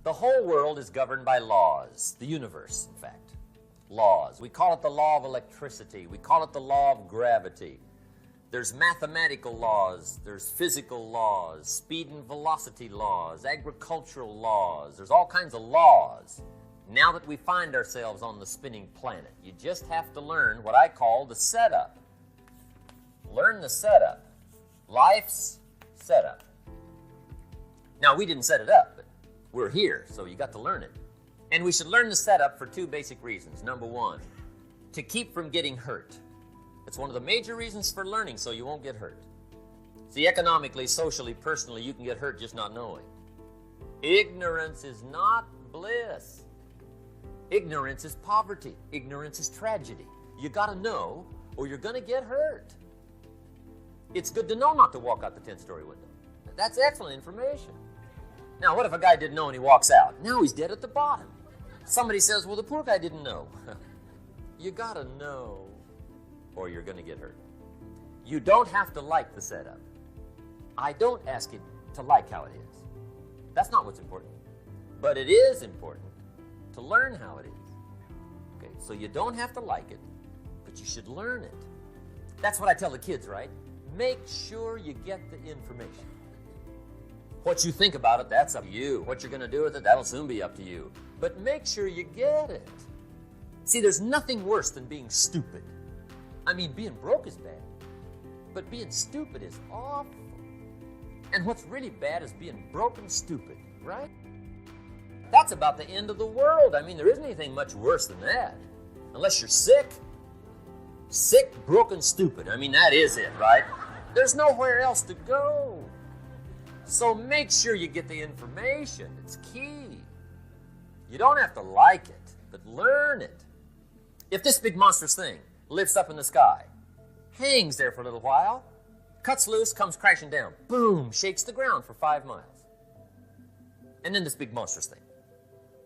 The whole world is governed by laws, the universe, in fact. Laws. We call it the law of electricity. We call it the law of gravity. There's mathematical laws. There's physical laws, speed and velocity laws, agricultural laws. There's all kinds of laws. Now that we find ourselves on the spinning planet, you just have to learn what I call the setup. Learn the setup. Life's setup. Now, we didn't set it up, but we're here, so you got to learn it. And we should learn the setup for two basic reasons. Number one, to keep from getting hurt. It's one of the major reasons for learning, so you won't get hurt. See, economically, socially, personally, you can get hurt just not knowing. Ignorance is not bliss. Ignorance is poverty. Ignorance is tragedy. You got to know, or you're going to get hurt. It's good to know not to walk out the 10th-story window. That's excellent information. Now, what if a guy didn't know and he walks out? Now he's dead at the bottom. Somebody says, well, the poor guy didn't know. You got to know, or you're going to get hurt. You don't have to like the setup. I don't ask you to like how it is. That's not what's important. But it is important to learn how it is. Okay, so you don't have to like it, but you should learn it. That's what I tell the kids, right? Make sure you get the information. What you think about it, that's up to you. What you're going to do with it, that'll soon be up to you. But make sure you get it. See, there's nothing worse than being stupid. I mean, being broke is bad, but being stupid is awful. And what's really bad is being broke and stupid, right? That's about the end of the world. I mean, there isn't anything much worse than that. Unless you're sick. Sick, broken, stupid. I mean, that is it, right? There's nowhere else to go. So make sure you get the information. It's key. You don't have to like it, but learn it. If this big monstrous thing lifts up in the sky, hangs there for a little while, cuts loose, comes crashing down, boom, shakes the ground for 5 miles. And then this big monstrous thing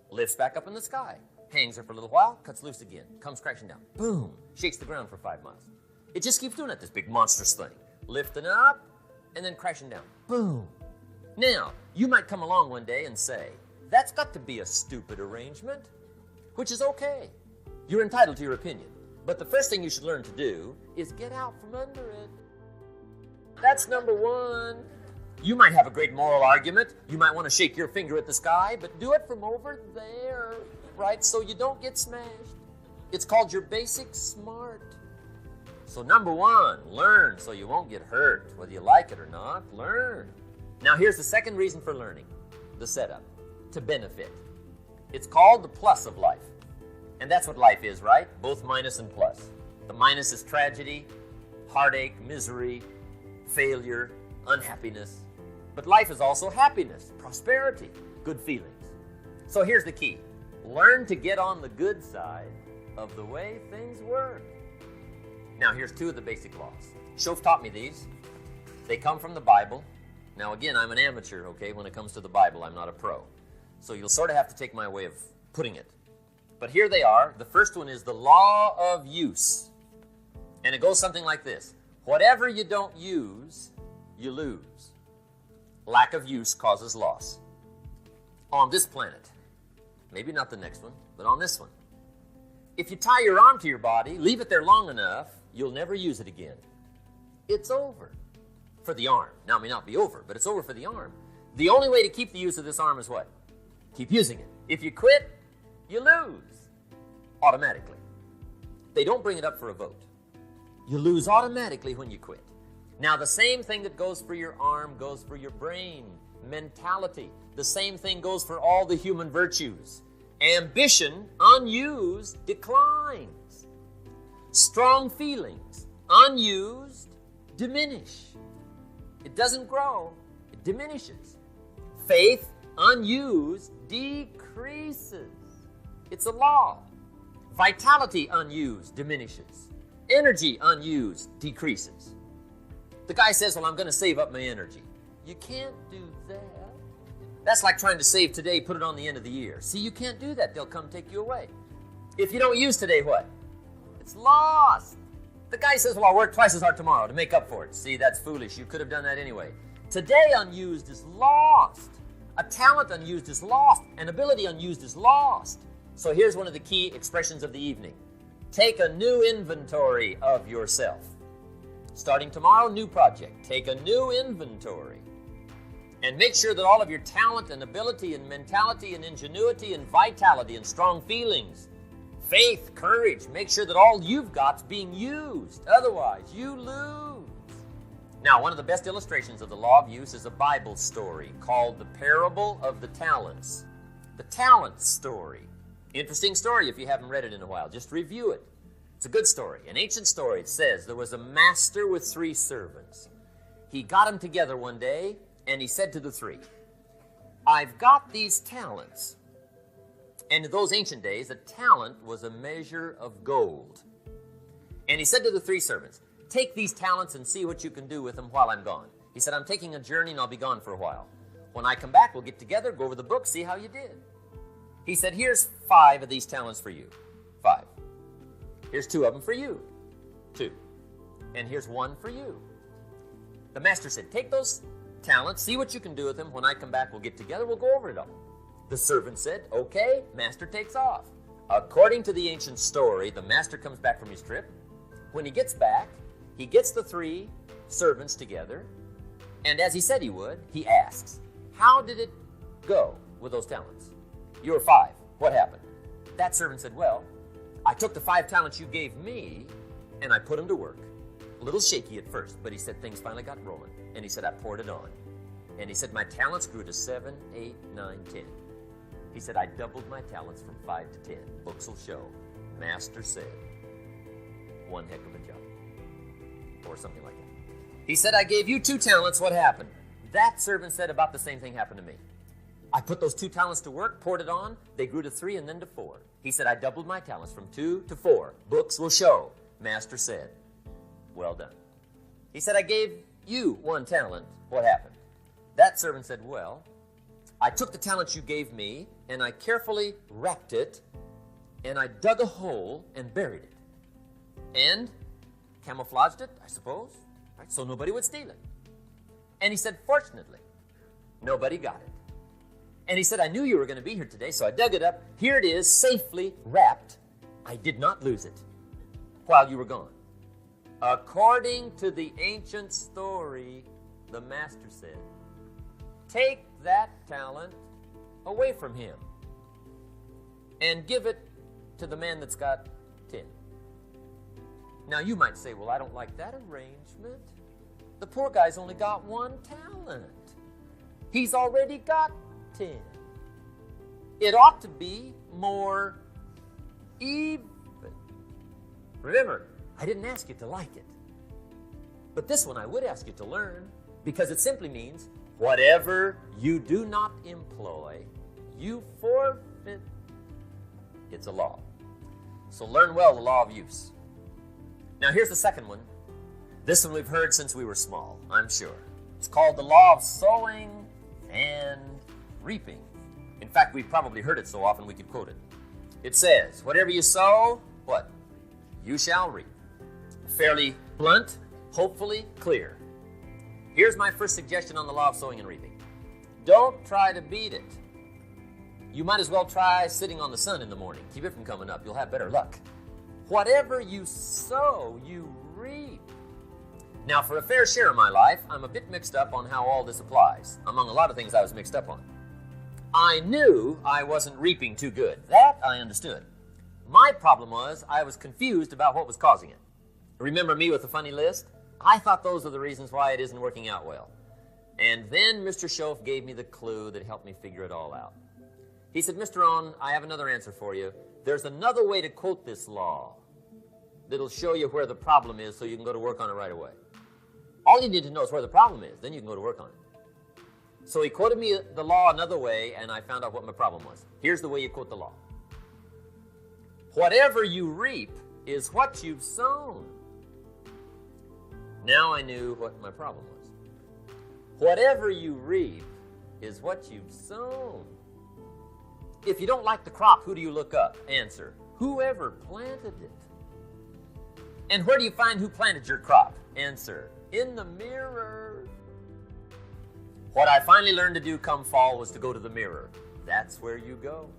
lifts back up in the sky, hangs there for a little while, cuts loose again, comes crashing down, boom, shakes the ground for 5 miles. It just keeps doing it, this big monstrous thing, lifting up and then crashing down, boom. Now, you might come along one day and say, that's got to be a stupid arrangement, which is okay. You're entitled to your opinion. But the first thing you should learn to do is get out from under it. That's number one. You might have a great moral argument. You might want to shake your finger at the sky, but do it from over there, right? So you don't get smashed. It's called your basic smart. So number one, learn so you won't get hurt. Whether you like it or not, learn. Now here's the second reason for learning, the setup, to benefit. It's called the plus of life. And that's what life is, right? Both minus and plus. The minus is tragedy, heartache, misery, failure, unhappiness. But life is also happiness, prosperity, good feelings. So here's the key. Learn to get on the good side of the way things work. Now here's two of the basic laws. Shof taught me these. They come from the Bible. Now again, I'm an amateur, okay, when it comes to the Bible. I'm not a pro. So you'll sort of have to take my way of putting it. But here they are. The first one is the law of use. And it goes something like this. Whatever you don't use, you lose. Lack of use causes loss. On this planet, maybe not the next one, but on this one. If you tie your arm to your body, leave it there long enough, you'll never use it again. It's over for the arm. Now, it may not be over, but it's over for the arm. The only way to keep the use of this arm is what? Keep using it. If you quit, you lose automatically. They don't bring it up for a vote. You lose automatically when you quit. Now, the same thing that goes for your arm goes for your brain, mentality. The same thing goes for all the human virtues. Ambition, unused, declines. Strong feelings, unused, diminish. It doesn't grow, it diminishes. Faith, unused, decreases. It's a law. Vitality, unused, diminishes. Energy, unused, decreases. The guy says, well, I'm going to save up my energy. You can't do that. That's like trying to save today, put it on the end of the year. See, you can't do that. They'll come take you away. If you don't use today, what? It's lost. The guy says, well, I'll work twice as hard tomorrow to make up for it. See, that's foolish. You could have done that anyway. Today unused is lost. A talent unused is lost. An ability unused is lost. So here's one of the key expressions of the evening. Take a new inventory of yourself. Starting tomorrow, new project. Take a new inventory. And make sure that all of your talent and ability and mentality and ingenuity and vitality and strong feelings, faith, courage, make sure that all you've got's being used. Otherwise, you lose. Now, one of the best illustrations of the law of use is a Bible story called the Parable of the Talents. The talent story. Interesting story if you haven't read it in a while. Just review it. It's a good story. An ancient story. It says there was a master with 3 servants. He got them together one day, and he said to the 3, I've got these talents. And in those ancient days, a talent was a measure of gold. And he said to the 3 servants, take these talents and see what you can do with them while I'm gone. He said, I'm taking a journey and I'll be gone for a while. When I come back, we'll get together, go over the book, see how you did. He said, here's 5 of these talents for you. 5. Here's 2 of them for you. 2. And here's 1 for you. The master said, take those talents, see what you can do with them. When I come back, we'll get together, we'll go over it all. The servant said, okay, master takes off. According to the ancient story, the master comes back from his trip. When he gets back, he gets the 3 servants together, and as he said he would, he asks, how did it go with those talents? You were 5. What happened? That servant said, well, I took the 5 talents you gave me, and I put them to work. A little shaky at first, but he said things finally got rolling. And he said, I poured it on. And he said, my talents grew to 7, 8, 9, 10. He said, I doubled my talents from 5 to 10. Books will show. Master said, one heck of a job. Or something like that. He said, I gave you 2 talents. What happened? That servant said, about the same thing happened to me. I put those 2 talents to work, poured it on. They grew to 3 and then to 4. He said, I doubled my talents from 2 to 4. Books will show. Master said, well done. He said, I gave you 1 talent. What happened? That servant said, well, I took the talents you gave me and I carefully wrapped it and I dug a hole and buried it. And camouflaged it, I suppose, right? So nobody would steal it. And he said, fortunately, nobody got it. And he said, I knew you were going to be here today, so I dug it up. Here it is, safely wrapped. I did not lose it while you were gone. According to the ancient story, the master said, take that talent away from him and give it to the man that's got 10. Now you might say, well, I don't like that arrangement. The poor guy's only got 1 talent. He's already got 10. It ought to be more even. Remember, I didn't ask you to like it. But this one I would ask you to learn, because it simply means whatever you do not employ, you forfeit. It's a law. So learn well the law of use. Now here's the second one. This one we've heard since we were small, I'm sure. It's called the law of sowing and reaping. In fact, we've probably heard it so often we could quote it. It says, whatever you sow, what? You shall reap. Fairly blunt, hopefully clear. Here's my first suggestion on the law of sowing and reaping. Don't try to beat it. You might as well try sitting on the sun in the morning. Keep it from coming up. You'll have better luck. Whatever you sow, you reap. Now, for a fair share of my life, I'm a bit mixed up on how all this applies. Among a lot of things I was mixed up on. I knew I wasn't reaping too good. That I understood. My problem was I was confused about what was causing it. Remember me with the funny list? I thought those are the reasons why it isn't working out well. And then Mr. Schoaf gave me the clue that helped me figure it all out. He said, Mr. Rohn, I have another answer for you. There's another way to quote this law that'll show you where the problem is so you can go to work on it right away. All you need to know is where the problem is. Then you can go to work on it. So he quoted me the law another way, and I found out what my problem was. Here's the way you quote the law. Whatever you reap is what you've sown. Now I knew what my problem was. Whatever you reap is what you've sown. If you don't like the crop, who do you look up? Answer, whoever planted it. And where do you find who planted your crop? Answer, in the mirror. What I finally learned to do come fall was to go to the mirror. That's where you go.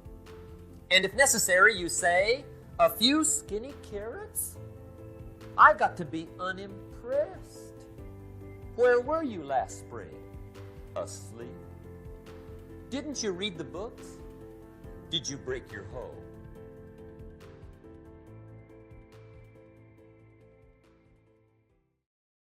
And if necessary, you say, a few skinny carrots? I got to be unimpressed. Where were you last spring? Asleep? Didn't you read the books? Did you break your hoe?